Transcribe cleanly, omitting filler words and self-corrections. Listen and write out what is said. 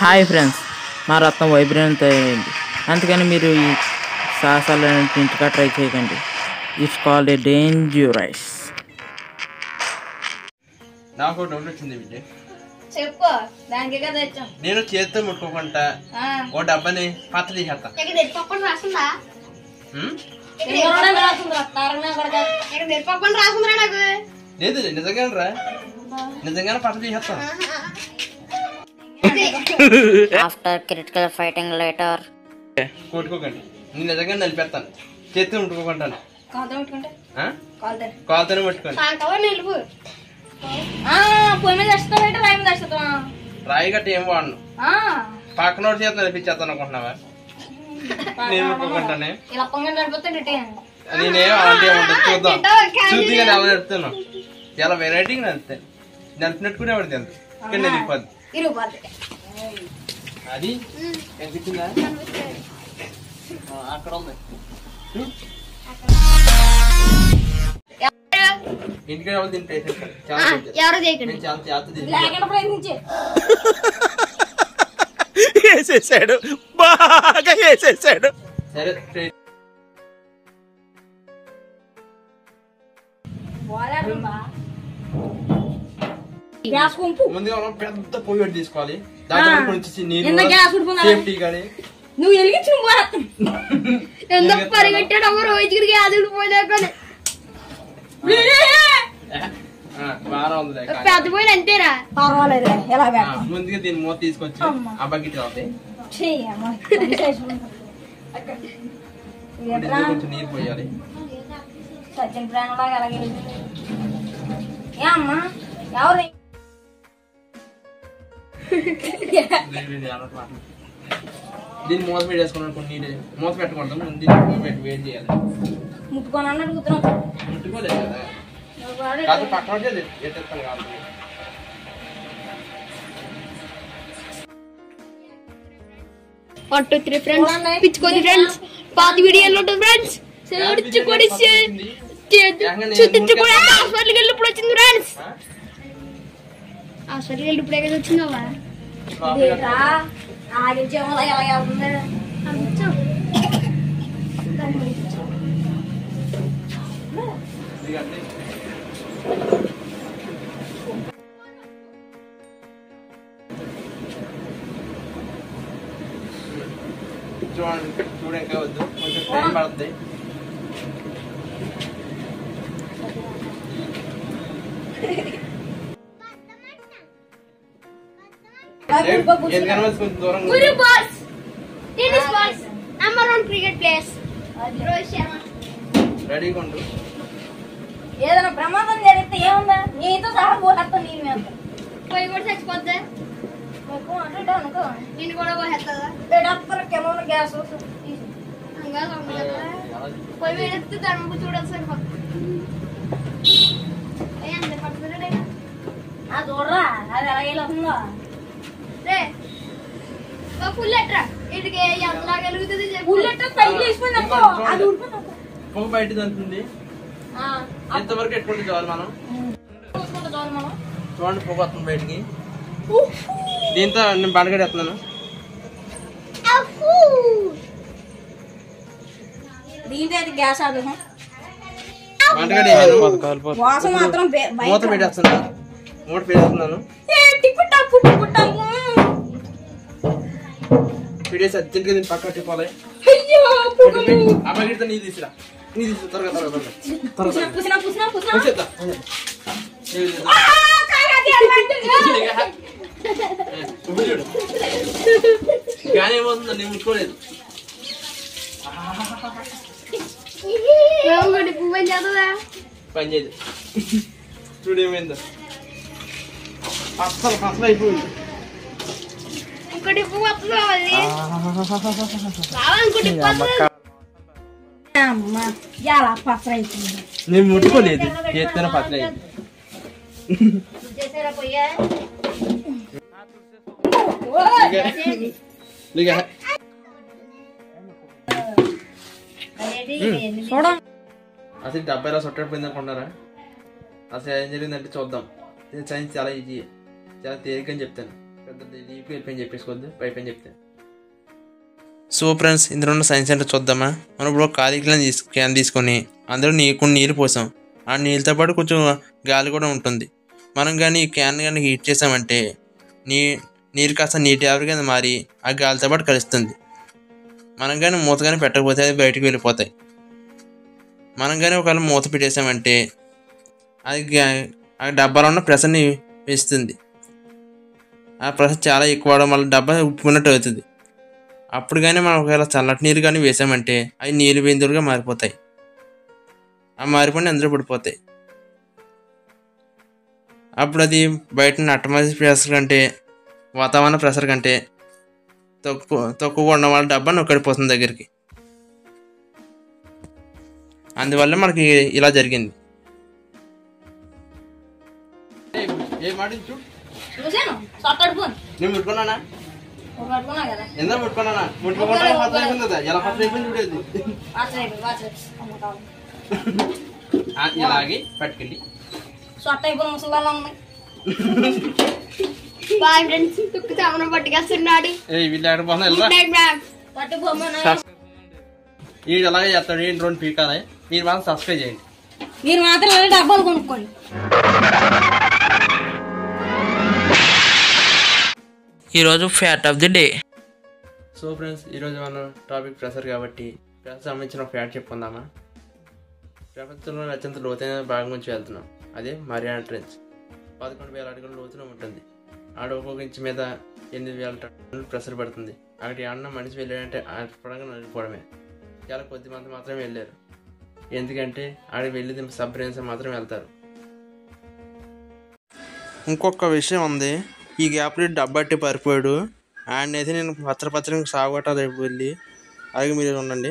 Hi friends, మా రత్నం vibration తయారైంది. అందుకని మీరు ఈ సాహసాలను ఇంటికా ట్రై చేయకండి. It's called a dangerous. నాకు డౌట్ వచ్చింది విజయ్. చెప్పు. దానికి కదా వచ్చాం. నేను చేతితో ముట్టుకోకుండా ఓ డబ్బాని పత్ర చేసేస్తా. లేదు నిజంగానే రా, నిజంగానే పత్ర చేసేస్తాను. ఆఫ్టర్ క్రిటికల్ ఫైటింగ్ లేటర్ కొట్టుకోకండి, నేను నిజంగానే నలిపేస్తాను. చేతితో ముట్టుకోకుంటాను, కాలుతోనే ముట్టుకోండి. రాయి గట్టి ఏం వాడను, పక్కన చేత నడిపించేస్తాను అనుకుంటున్నావా? నేను ముట్టుకోకుంటానే, నేనేం అలాంటి ఏముంటుంది చూద్దాం. చూద్దిగా ఎలా నడుపుతాను, చాలా వెరైటీగా నడుపుతాను. నడిపినట్టు కూడా ఎవరు తెలుసు, ఇక్కడ నడిపోద్ది. అది కనిపించిందా? అక్కడ ఉంది. ఇంటికి ఎవరు తింటే వేసేసాడు, బాగా వేసేసాడు. సరే ముందుగా మనం పెద్ద పొయ్యి పెట్టి తీసుకోవాలి. దాంట్లో కొంచెం నీళ్ళు, సేఫ్టీ కానీ నువ్వు వెలిగించిన ఎందుకు పరిగెట్టాడు రోజుకి అది పోలేక బాగా ఉంది. పెద్ద పోయిన అంతేరా, పర్వాలేదు. ముందుగా దీన్ని మూత తీసుకొచ్చి ఆ బకెట్ అవుతాయి, కొంచెం నీరు పోయాలి. సచిన్ ప్లాన్ లాగా అలాగే అమ్మా ఎవరు దీన్ని మూత పెట్టేసుకున్నాను. కొన్ని నీళ్ళు మూత పెట్టకూడదు, దీన్ని పెట్టి వేడి చేయాలి. ముట్టుకోనని అడుగుతున్నాం. ముట్టుకోలేదు కదా, కాదు పక్కన ఎట్టేస్తాను కాబట్టి. One, 2, 3 friends. పిచ్చుకోండి ఫ్రెండ్స్. పాత వీడియోలో ఉంటుంది ఫ్రెండ్స్. సెలవుచ్చుకోండి. చుట్టుకోండి. హాస్పిటల్కి వెళ్ళి ఇప్పుడు వచ్చింది ఫ్రెండ్స్. హాస్పిటల్కి వెళ్ళి ఇప్పుడే కదా వచ్చిందవా? ఆగించేమో ఎలా వెళ్తుంది. చూడండి, చూడండి వద్దు, కొంచెం టైం పడుతుంది. రెడీగా ఉండు. ఏదైనా ప్రమాదం జరిగితే ఏముందా, నీతో సహా పోహేస్తా. నీ మీద పోయి కూడా చచ్చిపోద్దా అనుకో, నేను కూడా పోహేస్తా. కెమెరా గ్యాస్ పోయి వేడెత్తే దాని చూడాలి సరిపోతుంది. చూడరా అది ఎలా వెళ్తుందో రే. ఫుల్ లెటర్ ఇటుకి ఎంతలాగా వెలుగుతుంది. ఫుల్ లెటర్ పైకి వేసిపోయింది అనుకో, అది పొగ బయట తంటుంది. ఎంతవరకు ఎట్టుకుంటే చాలు మనం. చూడండి పొగ వస్తుంది బయటికి. దీంతో నేను బండగడేస్తున్నాను. దీంతో గ్యాస్ ఆదు వాసన మాత్రం మూత పెట్టేస్తున్నాను. మూత పెట్టేస్తున్నాను. పెట్టేసి అర్జెంట్గా దీన్ని పక్క తిప్పాలి. అబ్బాయితో నీ తీసురా, నీ తీసుకు త్వరగా త్వరగా త్వరగా చూడు. కానీ ఏమవుతుందో నేను ముట్టుకోలేదు. పని చేయదు. చూడు ఏమైందో, అసలు ఫసలు అయిపోయింది. నేను ముట్టుకోలేదు, చేస్తేనే పసలు అయింది. అసలు డబ్బాయిలో సొట్టపోయింది అనుకుంటారా? అసలు ఏం జరిగిందంటే చూద్దాం. సైన్స్ చాలా ఈజీ, చాలా తేలికని చెప్తాను. పెద్ద వెళ్ళిపోయి చెప్పేసుకోవద్దు పైపైన చెప్తే. సో ఫ్రెండ్స్, ఇందులో ఉన్న సైన్స్ సెంటర్ చూద్దామా. మనం ఇప్పుడు ఖాళీ క్యాన్ తీసుకొని అందులో కొన్ని నీళ్ళు పోసాం. ఆ నీళ్ళతో పాటు కొంచెం గాలి కూడా ఉంటుంది. మనం కానీ ఈ క్యాన్ కానీ హీట్ చేసామంటే నీరు కాస్త నీటి ఆవిరి కింద మారి ఆ గాలితో పాటు కలుస్తుంది. మనం కానీ మూత కానీ పెట్టకపోతే అది బయటకు వెళ్ళిపోతాయి. మనం కానీ ఒకవేళ మూత పెట్టేసామంటే అది ఆ డబ్బాలో ఉన్న ప్రెషర్ని వేస్తుంది. ఆ ప్రెషర్ చాలా ఎక్కువ అవడం వల్ల డబ్బా ఉప్పుకున్నట్టు అవుతుంది. అప్పుడు కానీ మనం ఒకవేళ చల్లటి నీరు కానీ వేసామంటే అవి నీళ్ళు బిందువులుగా మారిపోతాయి. ఆ మారిపోయి అందులో పడిపోతాయి. అప్పుడు అది బయట అట్మాస్ఫియర్ ప్రెషర్ కంటే వాతావరణ ప్రెషర్ కంటే తక్కువగా ఉన్న వాళ్ళ డబ్బా నొక్కడిపోతుంది దగ్గరికి. అందువల్ల మనకి ఇలా జరిగింది. నేను ముట్టుకున్నానా? ఎందుకు ముట్టుకున్నానా? ముట్టుకోకుండా ఎలా ఫస్ట్ అయిపోయింది చూడేది. ఇలాగే పట్టుకెళ్ళి ఇలాగే చేస్తాడు. 2 పీకాలి. మీరు మాత్రం సబ్స్క్రైబ్ చేయండి. మీరు మాత్రం డబ్బాలు కొనుక్కోండి. ఈరోజు fat of the day. So friends, ఈరోజు మనం టాపిక్ ప్రెషర్ కాబట్టి ప్రెషర్ సంబంధించిన ఫ్యాట్ చెప్పుకుందామా. ప్రపంచంలో అత్యంత లోతైన భాగం నుంచి వెళ్తున్నాం. అదే మరియానా ట్రెంచ్. 11,000 అడుగుల లోతులో ఉంటుంది. ఆడ ఒక్కొక్క ఇంచు మీద 8,000 టన్నులు ప్రెషర్ పడుతుంది. అక్కడికి ఏమన్నా మనిషి వెళ్ళాడంటే పడంగా నడిపోవడమే. చాలా కొద్ది మంది మాత్రమే వెళ్ళారు. ఎందుకంటే ఆడికి వెళ్ళి సబ్‌మరీన్స్ మాత్రం వెళ్తారు. ఇంకొక విషయం ఉంది. ఈ గ్యాప్లో డబ్బట్టి పరిపోయాడు. ఆయనైతే నేను పత్రం సాగొట్టాలి వెళ్ళి. అలాగే మీరు ఉండండి.